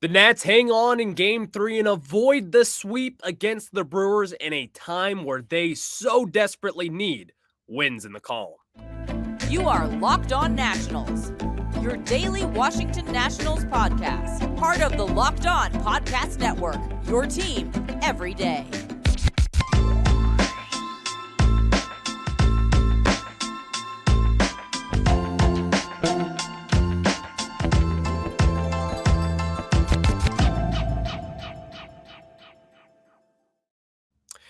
The Nats hang on in Game 3 and avoid the sweep against the Brewers in a time where they so desperately need wins in the column. You are Locked On Nationals, your daily Washington Nationals podcast, part of the Locked On Podcast Network, your team every day.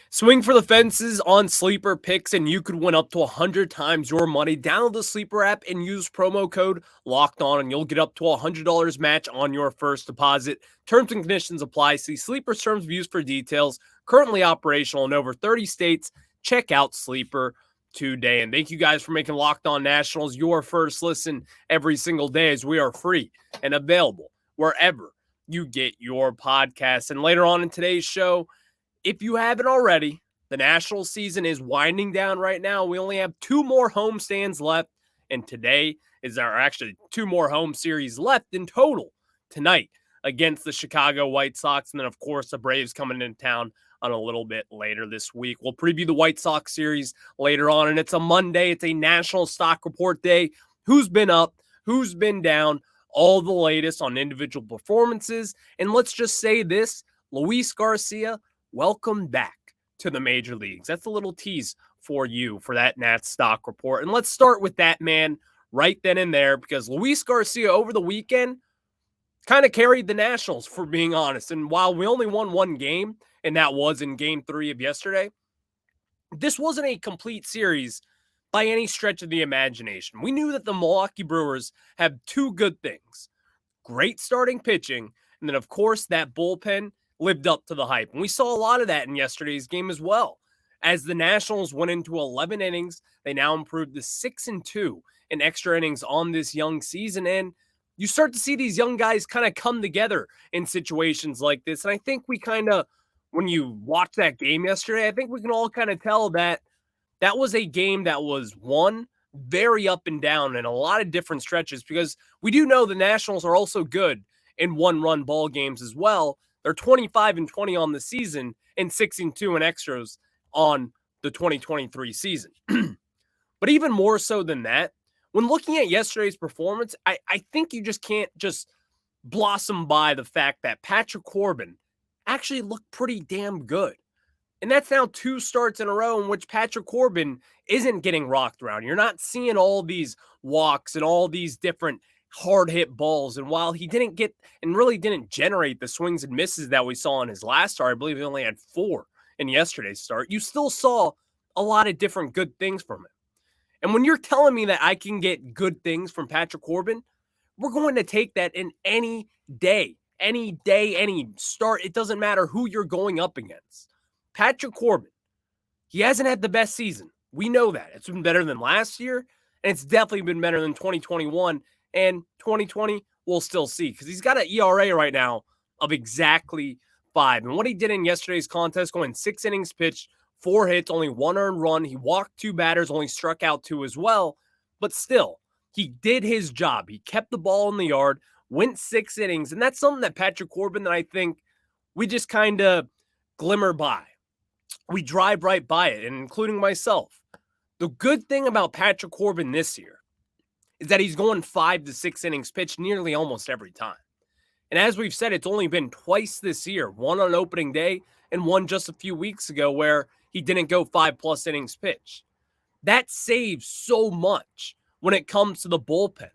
Swing for the fences on sleeper picks, and you could win up to 100 times your money. Download the Sleeper app and use promo code LOCKEDON, and you'll get up to $100 match on your first deposit. Terms and conditions apply. See Sleeper's terms of use for details. Currently operational in over 30 states. Check out Sleeper today. And thank you guys for making Locked On Nationals your first listen every single day, as we are free and available wherever you get your podcasts. And later on in today's show, if you haven't already, the national season is winding down right now. We only have 2 more homestands left, and today is actually 2 more home series left in total tonight against the Chicago White Sox, and then, of course, the Braves coming into town on a little bit later this week. We'll preview the White Sox series later on, and it's a Monday. It's a National Stock Report Day. Who's been up? Who's been down? All the latest on individual performances, and let's just say this, Luis Garcia, welcome back to the major leagues. That's a little tease for you for that Nats stock report. And let's start with that man right then and there, because Luis Garcia over the weekend kind of carried the Nationals, for being honest. And while we only won 1 game, and that was in Game 3 of yesterday, this wasn't a complete series by any stretch of the imagination. We knew that the Milwaukee Brewers have 2 good things: great starting pitching, and then, of course, that bullpen lived up to the hype. And we saw a lot of that in yesterday's game as well. As the Nationals went into 11 innings, they now improved to 6-2 in extra innings on this young season. And you start to see these young guys kind of come together in situations like this. And I think we kind of, when you watch that game yesterday, I think we can all kind of tell that that was a game that was won very up and down in a lot of different stretches, because we do know the Nationals are also good in 1-run ball games as well. They're 25-20 on the season and 6-2 in extras on the 2023 season. But even more so than that, when looking at yesterday's performance, I think you just can't just blossom by the fact that Patrick Corbin actually looked pretty damn good. And that's now 2 starts in a row in which Patrick Corbin isn't getting rocked around. You're not seeing all these walks and all these different hard hit balls. And while he didn't get and really didn't generate the swings and misses that we saw in his last start, I believe he only had 4 in yesterday's start, you still saw a lot of different good things from him. And when you're telling me that I can get good things from Patrick Corbin, we're going to take that in any day, any start. It doesn't matter who you're going up against. Patrick Corbin, he hasn't had the best season. We know that. It's been better than last year, and it's definitely been better than 2021. And 2020, we'll still see, because he's got an ERA right now of exactly 5. And what he did in yesterday's contest, going 6 innings pitched, 4 hits, only 1 earned run. He walked 2 batters, only struck out 2 as well. But still, he did his job. He kept the ball in the yard, went 6 innings. And that's something that Patrick Corbin, that I think we just kind of glimmer by. We drive right by it, and including myself. The good thing about Patrick Corbin this year is that he's going 5 to 6 innings pitched nearly almost every time. And as we've said, it's only been twice this year, one on opening day and one just a few weeks ago where he didn't go 5+ innings pitched. That saves so much when it comes to the bullpen.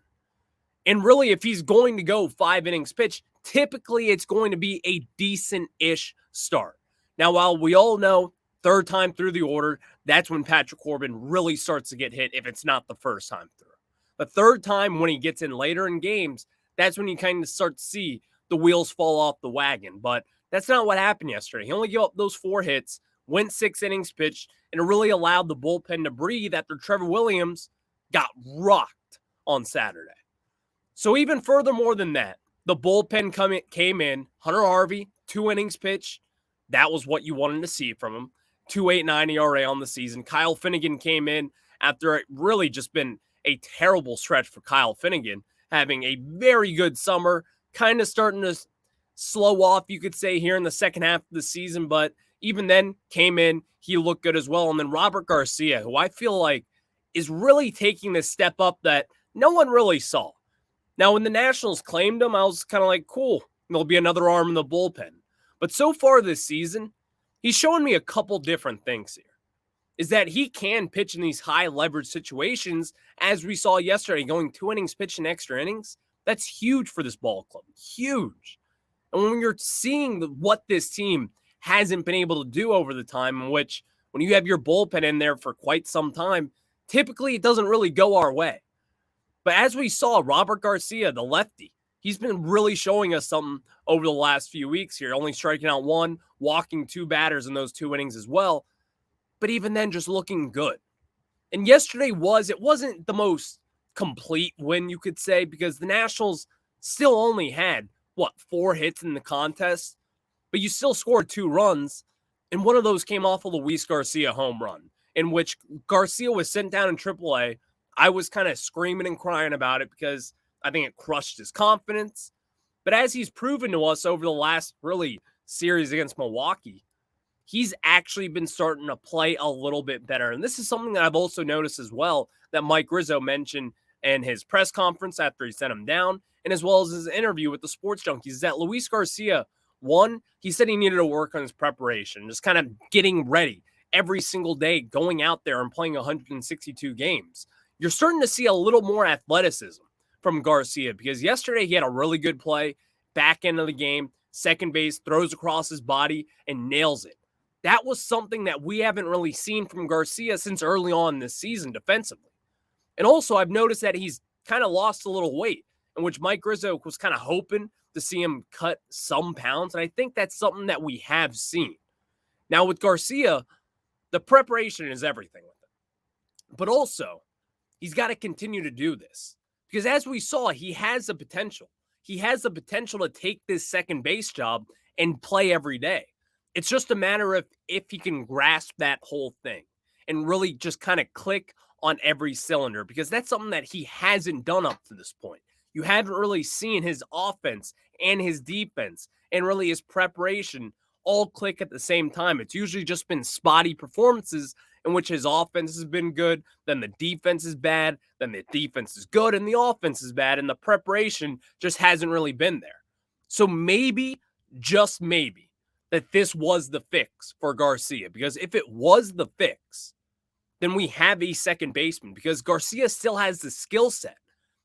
And really, if he's going to go 5 innings pitched, typically it's going to be a decent-ish start. Now, while we all know 3rd time through the order, that's when Patrick Corbin really starts to get hit if it's not the 1st time through. The 3rd time, when he gets in later in games, that's when you kind of start to see the wheels fall off the wagon. But that's not what happened yesterday. He only gave up those 4 hits, went 6 innings pitched, and it really allowed the bullpen to breathe after Trevor Williams got rocked on Saturday. So even furthermore than that, the bullpen came in. Hunter Harvey, 2 innings pitched. That was what you wanted to see from him. 2.89 ERA on the season. Kyle Finnegan came in after it really just been a terrible stretch for Kyle Finnegan, having a very good summer, kind of starting to slow off, you could say, here in the second half of the season, but even then came in, he looked good as well. And then Robert Garcia, who I feel like is really taking this step up that no one really saw. Now, when the Nationals claimed him, I was kind of like, cool, there'll be another arm in the bullpen. But so far this season, he's showing me a couple different things here. Is that he can pitch in these high leverage situations, as we saw yesterday, going 2 innings pitching extra innings. That's huge for this ball club. Huge. And when you're seeing what this team hasn't been able to do over the time, in which when you have your bullpen in there for quite some time, typically it doesn't really go our way. But as we saw, Robert Garcia, the lefty, he's been really showing us something over the last few weeks here, only striking out 1, walking 2 batters in those 2 innings as well. But even then, just looking good. And yesterday it wasn't the most complete win, you could say, because the Nationals still only had, 4 hits in the contest? But you still scored 2 runs, and one of those came off a Luis Garcia home run, in which Garcia was sent down in AAA. I was kind of screaming and crying about it because I think it crushed his confidence. But as he's proven to us over the last really series against Milwaukee, he's actually been starting to play a little bit better. And this is something that I've also noticed as well that Mike Rizzo mentioned in his press conference after he sent him down, and as well as his interview with the Sports Junkies, is that Luis Garcia, one, he said he needed to work on his preparation, just kind of getting ready every single day, going out there and playing 162 games. You're starting to see a little more athleticism from Garcia because yesterday he had a really good play, back end of the game, second base, throws across his body and nails it. That was something that we haven't really seen from Garcia since early on this season defensively. And also, I've noticed that he's kind of lost a little weight, in which Mike Rizzo was kind of hoping to see him cut some pounds. And I think that's something that we have seen. Now, with Garcia, the preparation is everything with him. But also, he's got to continue to do this. Because as we saw, he has the potential. He has the potential to take this second base job and play every day. It's just a matter of if he can grasp that whole thing and really just kind of click on every cylinder, because that's something that he hasn't done up to this point. You haven't really seen his offense and his defense and really his preparation all click at the same time. It's usually just been spotty performances in which his offense has been good, then the defense is bad, then the defense is good, and the offense is bad, and the preparation just hasn't really been there. So maybe, just maybe, that this was the fix for Garcia, because if it was the fix, then we have a second baseman, because Garcia still has the skill set.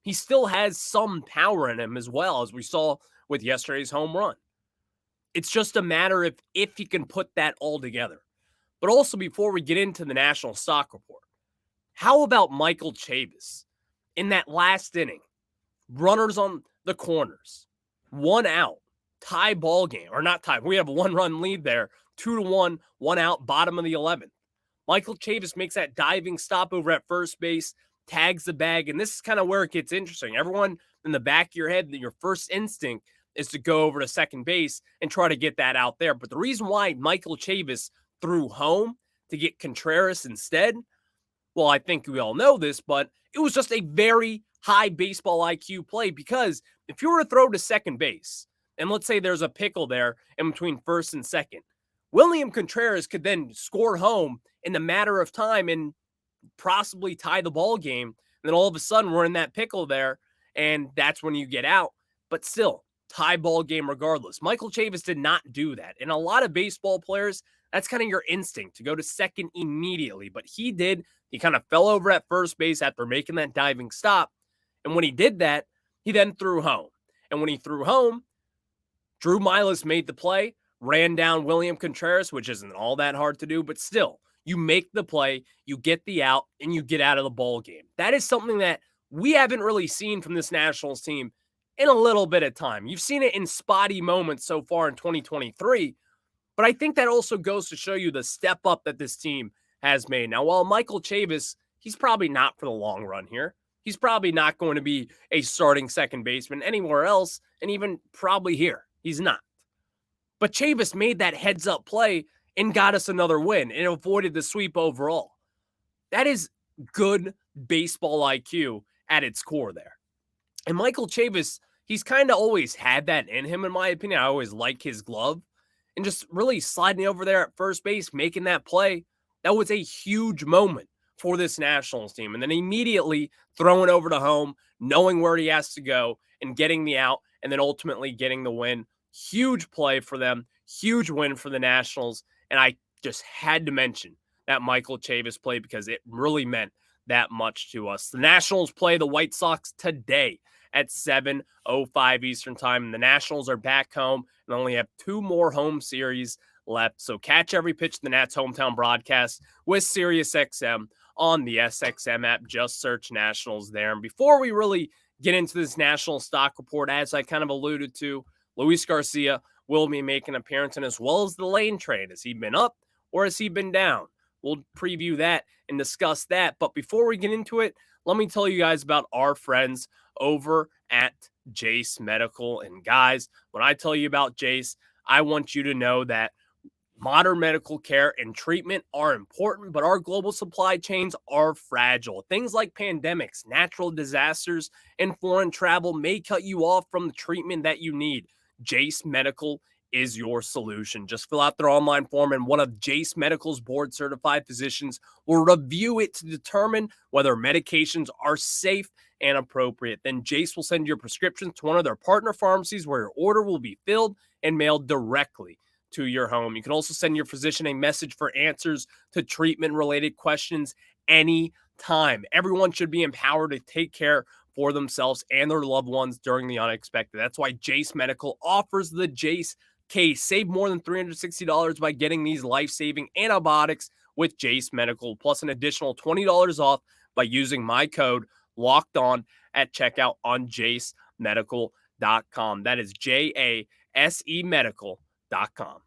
He still has some power in him as well, as we saw with yesterday's home run. It's just a matter of if he can put that all together. But also, before we get into the National Stock Report, how about Michael Chavis in that last inning? Runners on the corners, 1 out, tie ball game, or not tie. We have a 1-run lead there, 2-1, 1 out, bottom of the 11th. Michael Chavis makes that diving stop over at first base, tags the bag, and this is kind of where it gets interesting. Everyone in the back of your head, your first instinct is to go over to second base and try to get that out there. But the reason why Michael Chavis threw home to get Contreras instead, well, I think we all know this, but it was just a very high baseball IQ play, because if you were to throw to second base, and let's say there's a pickle there in between first and second, William Contreras could then score home in a matter of time and possibly tie the ball game. And then all of a sudden we're in that pickle there, and that's when you get out. But still, tie ball game regardless. Michael Chavis did not do that. And a lot of baseball players, that's kind of your instinct to go to second immediately. But he did. He kind of fell over at first base after making that diving stop. And when he did that, he then threw home. And when he threw home, Drew Milas made the play, ran down William Contreras, which isn't all that hard to do, but still, you make the play, you get the out, and you get out of the ball game. That is something that we haven't really seen from this Nationals team in a little bit of time. You've seen it in spotty moments so far in 2023, but I think that also goes to show you the step up that this team has made. Now, while Michael Chavis, he's probably not for the long run here. He's probably not going to be a starting second baseman anywhere else, and even probably here. He's not. But Chavis made that heads-up play and got us another win and avoided the sweep overall. That is good baseball IQ at its core there. And Michael Chavis, he's kind of always had that in him, in my opinion. I always like his glove. And just really sliding over there at first base, making that play, that was a huge moment for this Nationals team. And then immediately throwing over to home, knowing where he has to go and getting the out, and then ultimately getting the win. Huge play for them, huge win for the Nationals. And I just had to mention that Michael Chavis play because it really meant that much to us. The Nationals play the White Sox today at 7:05 Eastern Time, and the Nationals are back home and only have 2 more home series left. So catch every pitch of the Nats hometown broadcast with SiriusXM on the SXM app. Just search Nationals there. And before we really get into this National Stock Report, as I kind of alluded to, Luis Garcia will be making an appearance, and as well as the Lane trade. Has he been up or has he been down? We'll preview that and discuss that. But before we get into it, let me tell you guys about our friends over at Jase Medical. And guys, when I tell you about Jase, I want you to know that modern medical care and treatment are important, but our global supply chains are fragile. Things like pandemics, natural disasters, and foreign travel may cut you off from the treatment that you need. Jase Medical is your solution. Just fill out their online form, and one of Jase Medical's board-certified physicians will review it to determine whether medications are safe and appropriate. Then Jase will send your prescriptions to one of their partner pharmacies where your order will be filled and mailed directly to your home. You can also send your physician a message for answers to treatment-related questions anytime. Everyone should be empowered to take care for themselves and their loved ones during the unexpected. That's why Jase Medical offers the Jase case. Save more than $360 by getting these life-saving antibiotics with Jase Medical, plus an additional $20 off by using my code LOCKEDON at checkout on jasemedical.com. That is JASE Medical.com.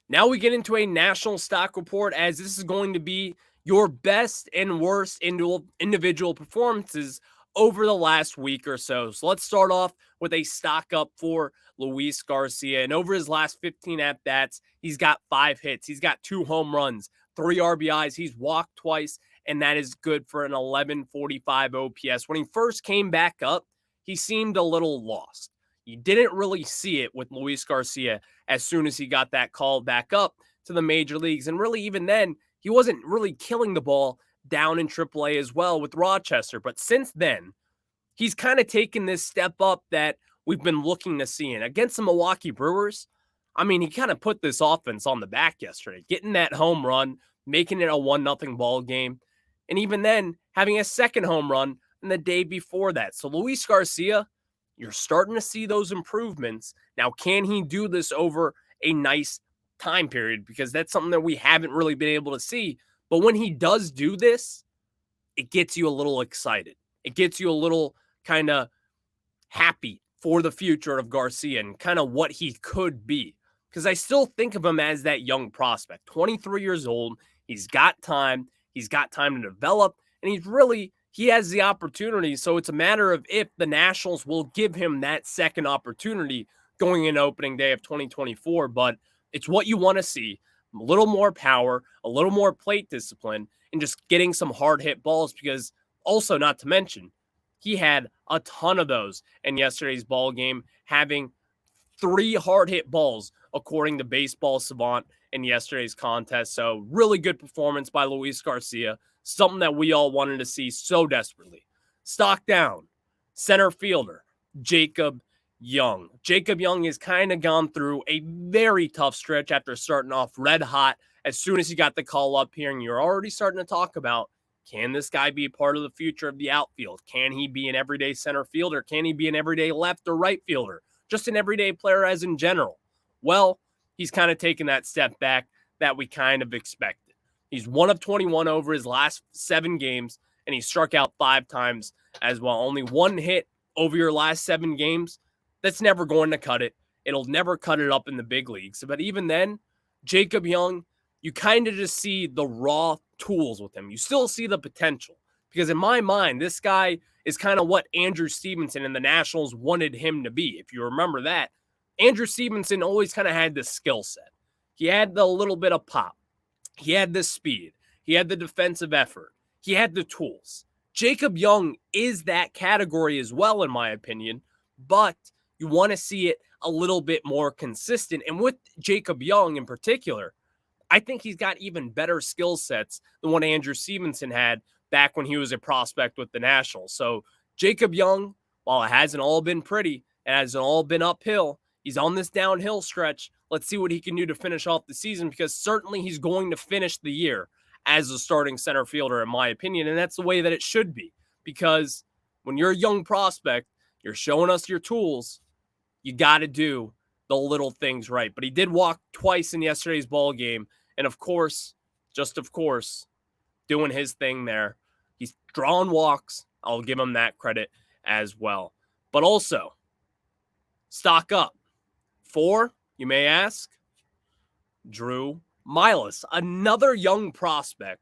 Now we get into a national stock report, as this is going to be your best and worst individual performances over the last week or so. So let's start off with a stock up for Luis Garcia. And over his last 15 at-bats, he's got 5 hits. He's got 2 home runs, 3 RBIs. He's walked twice, and that is good for an 1145 OPS. When he first came back up, he seemed a little lost. You didn't really see it with Luis Garcia as soon as he got that call back up to the major leagues. And really, even then, he wasn't really killing the ball down in AAA as well with Rochester. But since then, he's kind of taken this step up that we've been looking to see. And against the Milwaukee Brewers, I mean, he kind of put this offense on the back yesterday, getting that home run, making it a 1-0 ball game. And even then, having a second home run in the day before that. So Luis Garcia, you're starting to see those improvements. Now, can he do this over a nice time period? Because that's something that we haven't really been able to see. But when he does do this, it gets you a little excited. It gets you a little kind of happy for the future of Garcia and kind of what he could be. Because I still think of him as that young prospect, 23 years old. He's got time. He's got time to develop. And he has the opportunity. So it's a matter of if the Nationals will give him that second opportunity going in opening day of 2024. But it's what you want to see. A little more power, a little more plate discipline, and just getting some hard hit balls, because also, not to mention, he had a ton of those in yesterday's ball game, having 3 hard hit balls, according to Baseball Savant, in yesterday's contest. So really good performance by Luis Garcia, something that we all wanted to see so desperately. Stock down, center fielder, Jacob Young. Jacob Young has kind of gone through a very tough stretch after starting off red hot. As soon as he got the call up here, and you're already starting to talk about, can this guy be a part of the future of the outfield? Can he be an everyday center fielder? Can he be an everyday left or right fielder? Just an everyday player as in general. Well, he's kind of taken that step back that we kind of expected. He's 1 of 21 over his last 7 games, and he struck out 5 times as well. Only 1 hit over your last 7 games. That's never going to cut it. It'll never cut it up in the big leagues. But even then, Jacob Young, you kind of just see the raw tools with him. You still see the potential. Because in my mind, this guy is kind of what Andrew Stevenson and the Nationals wanted him to be. If you remember that, Andrew Stevenson always kind of had this skill set. He had the little bit of pop. He had the speed. He had the defensive effort. He had the tools. Jacob Young is that category as well, in my opinion, but you want to see it a little bit more consistent. And with Jacob Young in particular, I think he's got even better skill sets than what Andrew Stevenson had back when he was a prospect with the Nationals. So Jacob Young, while it hasn't all been pretty, it hasn't all been uphill, he's on this downhill stretch. Let's see what he can do to finish off the season, because certainly he's going to finish the year as a starting center fielder, in my opinion. And that's the way that it should be, because when you're a young prospect, you're showing us your tools. You got to do the little things right. But he did walk twice in yesterday's ball game. And of course, just of course, doing his thing there. He's drawing walks. I'll give him that credit as well. But also, stock up. 4, you may ask, Drew Milas, another young prospect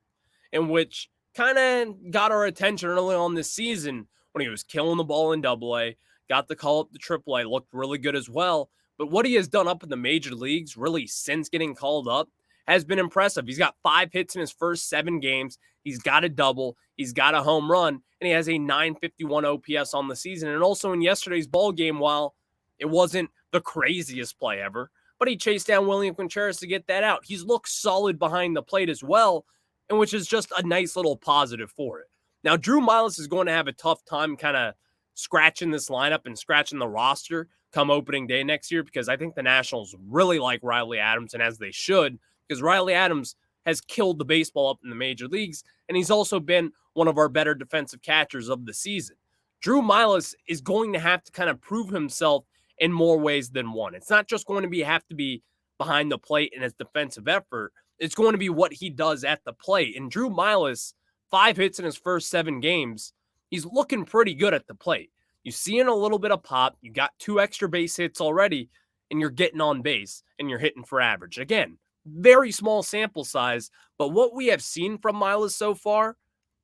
in which kind of got our attention early on this season when he was killing the ball in AA, got the call up to AAA, looked really good as well. But what he has done up in the major leagues, really since getting called up, has been impressive. He's got 5 hits in his first 7 games. He's got a double. He's got a home run, and he has a 951 OPS on the season. And also in yesterday's ball game, while it wasn't the craziest play ever, but he chased down William Contreras to get that out. He's looked solid behind the plate as well, and which is just a nice little positive for it. Now, Drew Milas is going to have a tough time kind of scratching this lineup and scratching the roster come opening day next year, because I think the Nationals really like Riley Adams, and as they should, because Riley Adams has killed the baseball up in the major leagues, and he's also been one of our better defensive catchers of the season. Drew Milas is going to have to kind of prove himself in more ways than one. It's not just going to have to be behind the plate in his defensive effort. It's going to be what he does at the plate. And Drew Milas, 5 hits in his first 7 games. He's looking pretty good at the plate. You see in a little bit of pop. You got 2 extra base hits already, and you're getting on base, and you're hitting for average. Again, very small sample size, but what we have seen from Milas so far,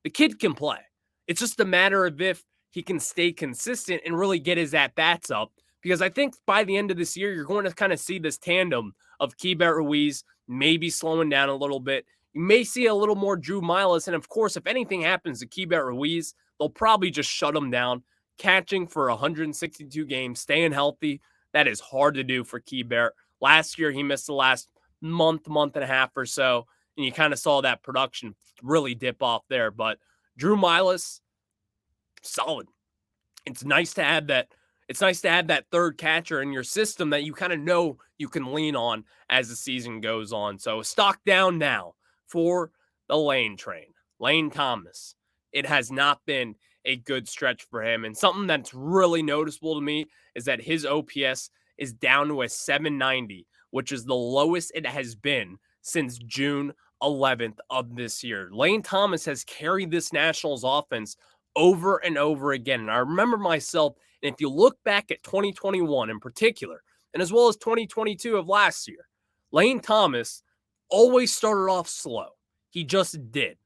the kid can play. It's just a matter of if he can stay consistent and really get his at-bats up, because I think by the end of this year, you're going to kind of see this tandem of Keibert Ruiz maybe slowing down a little bit. You may see a little more Drew Milas, and of course, if anything happens to Keibert Ruiz, they'll probably just shut him down. Catching for 162 games, staying healthy, that is hard to do for Keibert. Last year, he missed the last month and a half or so, and you kind of saw that production really dip off there. But Drew Milas, solid. It's nice to have that. It's nice to have that third catcher in your system that you kind of know you can lean on as the season goes on. So stock down now for the Lane train. Lane Thomas. It has not been a good stretch for him. And something that's really noticeable to me is that his OPS is down to a 790, which is the lowest it has been since June 11th of this year. Lane Thomas has carried this Nationals offense over and over again. And I remember myself, and if you look back at 2021 in particular, and as well as 2022 of last year, Lane Thomas always started off slow. He just did.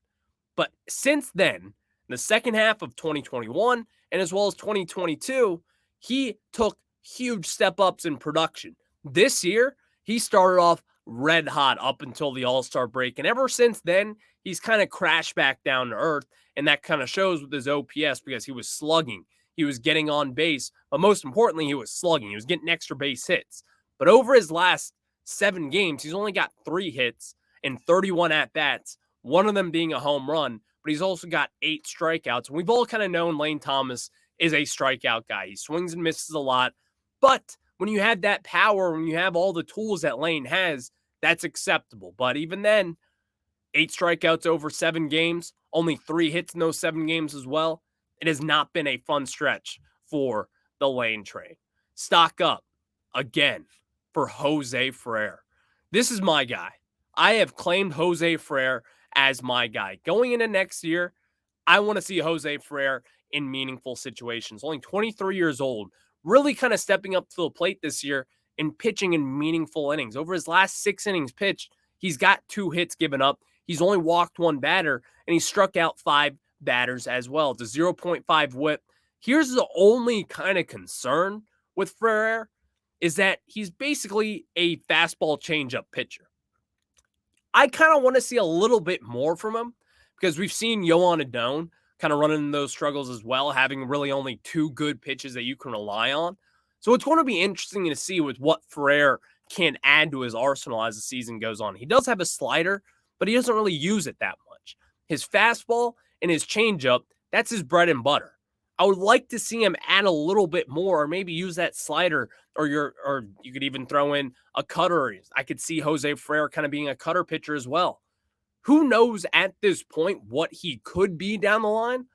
But since then, the second half of 2021 and as well as 2022, he took huge step-ups in production. This year, he started off red hot up until the All-Star break, and ever since then, he's kind of crashed back down to earth, and that kind of shows with his OPS because he was slugging. He was getting on base, but most importantly, he was slugging. He was getting extra base hits. But over his last 7 games, he's only got 3 hits and 31 at-bats, one of them being a home run, but he's also got 8 strikeouts. And we've all kind of known Lane Thomas is a strikeout guy. He swings and misses a lot, but when you have that power, when you have all the tools that Lane has, that's acceptable. But even then, 8 strikeouts over 7 games, only 3 hits in those 7 games as well. It has not been a fun stretch for the Lane train. Stock up again for Jose Ferrer. This is my guy. I have claimed Jose Ferrer as my guy. Going into next year, I want to see Jose Ferrer in meaningful situations. Only 23 years old, really kind of stepping up to the plate this year and pitching in meaningful innings. Over his last 6 innings pitched, he's got 2 hits given up. He's only walked 1 batter, and he struck out 5 batters as well. It's a 0.5 whip. Here's the only kind of concern with Ferrer is that he's basically a fastball changeup pitcher. I kind of want to see a little bit more from him because we've seen Yohan Adon kind of running into those struggles as well, having really only 2 good pitches that you can rely on. So it's going to be interesting to see with what Ferrer can add to his arsenal as the season goes on. He does have a slider, but he doesn't really use it that much. His fastball and his changeup, that's his bread and butter. I would like to see him add a little bit more, or maybe use that slider, or you could even throw in a cutter. I could see Jose Ferrer kind of being a cutter pitcher as well. Who knows at this point what he could be down the line?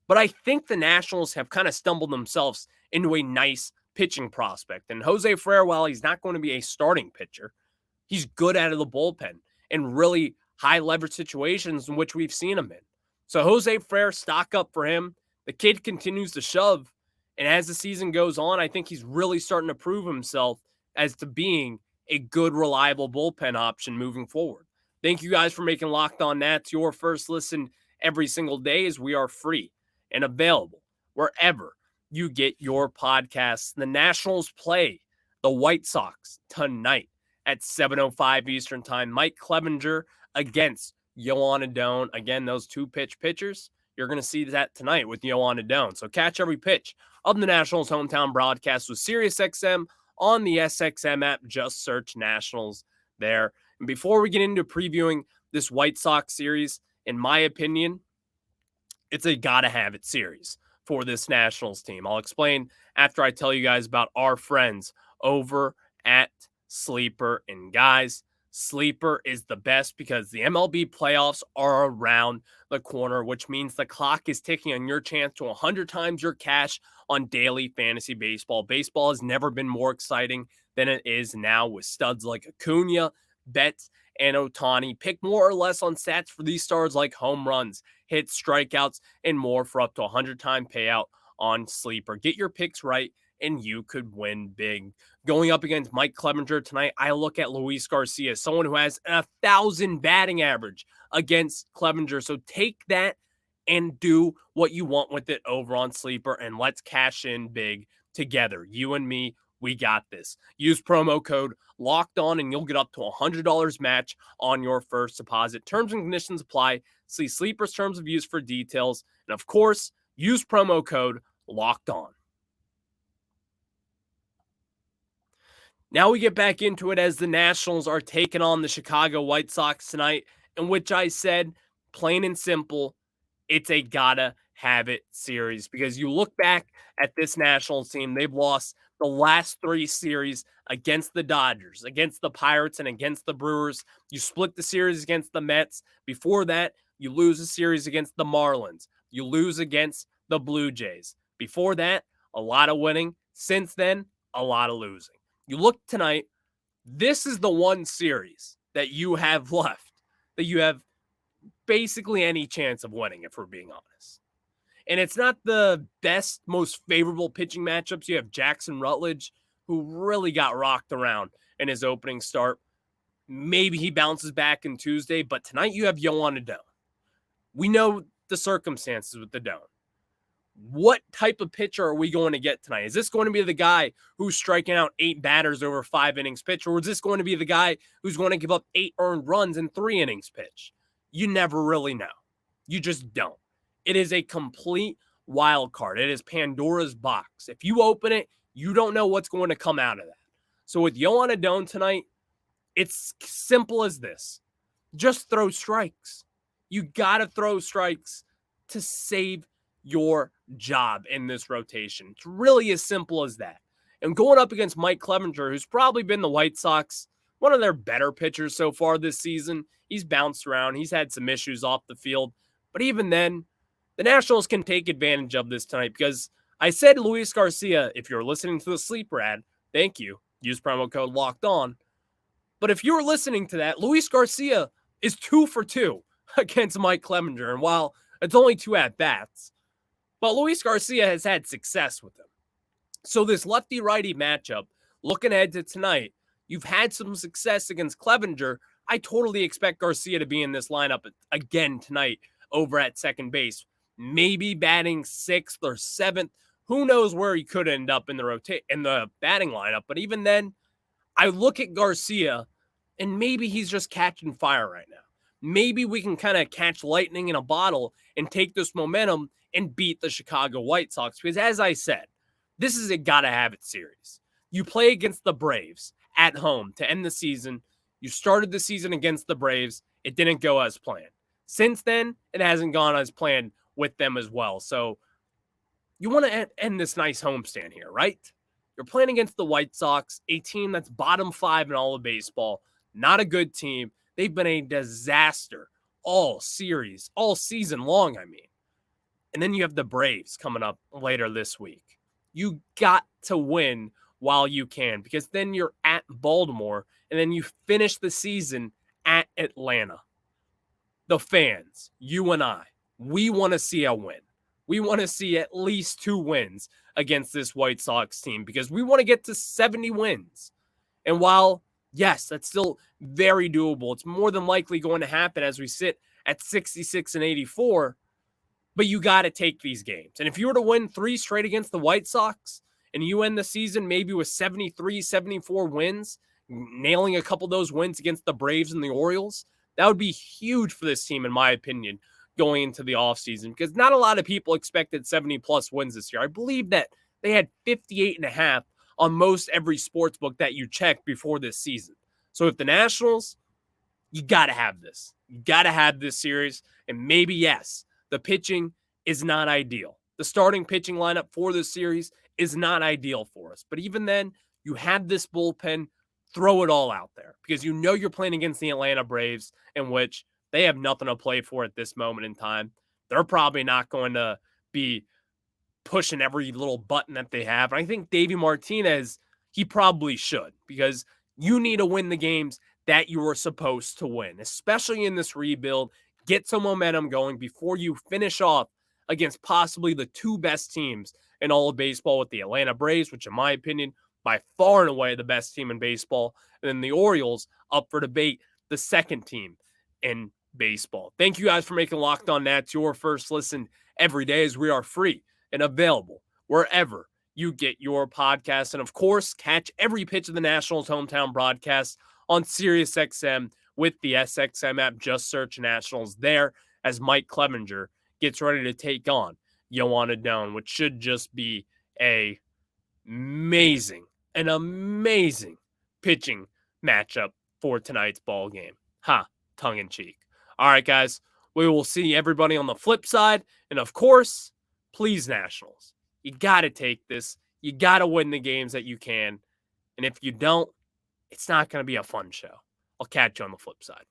But I think the Nationals have kind of stumbled themselves into a nice pitching prospect. And Jose Ferrer, while he's not going to be a starting pitcher, he's good out of the bullpen in really high leverage situations in which we've seen him in. So Jose Ferrer, stock up for him. The kid continues to shove. And as the season goes on, I think he's really starting to prove himself as to being a good, reliable bullpen option moving forward. Thank you guys for making Locked On Nats your first listen every single day, as we are free and available wherever you get your podcasts. The Nationals play the White Sox tonight at 7:05 Eastern Time. Mike Clevinger against Yoan Adon. Again, those 2 pitchers. You're going to see that tonight with Yoan Adon. So catch every pitch of the Nationals hometown broadcast with SiriusXM on the SXM app. Just search Nationals there. And before we get into previewing this White Sox series, in my opinion, it's a gotta-have-it series for this Nationals team. I'll explain after I tell you guys about our friends over at Sleeper. And guys, Sleeper is the best because the MLB playoffs are around the corner, which means the clock is ticking on your chance to 100 times your cash on daily fantasy baseball. Baseball has never been more exciting than it is now, with studs like Acuna, Betts, and Ohtani. Pick more or less on stats for these stars like home runs, hits, strikeouts, and more for up to 100-time payout on Sleeper. Get your picks right, and you could win big. Going up against Mike Clevinger tonight, I look at Luis Garcia, someone who has 1,000 batting average against Clevinger. So take that and do what you want with it over on Sleeper, and let's cash in big together. You and me, we got this. Use promo code LOCKEDON and you'll get up to $100 match on your first deposit. Terms and conditions apply. See Sleeper's terms of use for details. And of course, use promo code LOCKEDON. Now we get back into it as the Nationals are taking on the Chicago White Sox tonight, in which I said, plain and simple, it's a gotta-have-it series. Because you look back at this Nationals team, they've lost the last 3 series against the Dodgers, against the Pirates, and against the Brewers. You split the series against the Mets. Before that, you lose a series against the Marlins. You lose against the Blue Jays. Before that, a lot of winning. Since then, a lot of losing. You look tonight, this is the one series that you have left that you have basically any chance of winning, if we're being honest. And it's not the best, most favorable pitching matchups. You have Jackson Rutledge, who really got rocked around in his opening start. Maybe he bounces back in Tuesday, but tonight you have Yoan Adon. We know the circumstances with Adon. What type of pitcher are we going to get tonight? Is this going to be the guy who's striking out 8 batters over 5 innings pitch, or is this going to be the guy who's going to give up 8 earned runs in 3 innings pitch? You never really know. You just don't. It is a complete wild card. It is Pandora's box. If you open it, you don't know what's going to come out of that. So with Yoan Adon tonight, it's simple as this. Just throw strikes. You got to throw strikes to save your job in this rotation. It's really as simple as that. And going up against Mike Clevinger, who's probably been the White Sox, one of their better pitchers so far this season. He's bounced around. He's had some issues off the field. But even then, the Nationals can take advantage of this tonight, because I said Luis Garcia, if you're listening to the Sleeper ad, thank you. Use promo code LOCKEDON. But if you're listening to that, Luis Garcia is 2 for 2 against Mike Clevinger. And while it's only 2 at-bats, but Luis Garcia has had success with him. So this lefty-righty matchup, looking ahead to tonight, you've had some success against Clevinger. I totally expect Garcia to be in this lineup again tonight over at second base. Maybe batting 6th or 7th. Who knows where he could end up in the batting lineup. But even then, I look at Garcia, and maybe he's just catching fire right now. maybe we can kind of catch lightning in a bottle and take this momentum and beat the Chicago White Sox. Because as I said, this is a gotta have it series. You play against the Braves at home to end the season. You started the season against the Braves. It didn't go as planned. Since then, it hasn't gone as planned with them as well. So you want to end this nice homestand here, right? You're playing against the White Sox, a team that's bottom 5 in all of baseball. Not a good team. They've been a disaster all series, all season long, I mean. And then you have the Braves coming up later this week. You got to win while you can, because then you're at Baltimore and then you finish the season at Atlanta. The fans, you and I, we want to see a win. We want to see at least 2 wins against this White Sox team because we want to get to 70 wins. And while, yes, that's still very doable, it's more than likely going to happen as we sit at 66 and 84, but you got to take these games. And if you were to win 3 straight against the White Sox and you end the season maybe with 73, 74 wins, nailing a couple of those wins against the Braves and the Orioles, that would be huge for this team, in my opinion, going into the offseason, because not a lot of people expected 70-plus wins this year. I believe that they had 58.5 on most every sports book that you checked before this season. So if the Nationals, you got to have this. You got to have this series. And maybe, yes, the pitching is not ideal. The starting pitching lineup for this series is not ideal for us. But even then, you have this bullpen. Throw it all out there because you know you're playing against the Atlanta Braves, in which they have nothing to play for at this moment in time. They're probably not going to be pushing every little button that they have. And I think Davey Martinez, he probably should, because you need to win the games that you were supposed to win, especially in this rebuild. Get some momentum going before you finish off against possibly the 2 best teams in all of baseball, with the Atlanta Braves, which in my opinion, by far and away the best team in baseball, and then the Orioles up for debate, the 2nd team in baseball. Thank you guys for making Locked On Nats your first listen every day, as we are free and available wherever you get your podcasts. And of course, catch every pitch of the Nationals hometown broadcast on SiriusXM with the SXM app. Just search Nationals there as Mike Clevenger gets ready to take on Yohan Adon, which should just be an amazing pitching matchup for tonight's ball game. Tongue in cheek. All right, guys, we will see everybody on the flip side. And of course, please, Nationals, you got to take this. You got to win the games that you can. And if you don't, it's not going to be a fun show. I'll catch you on the flip side.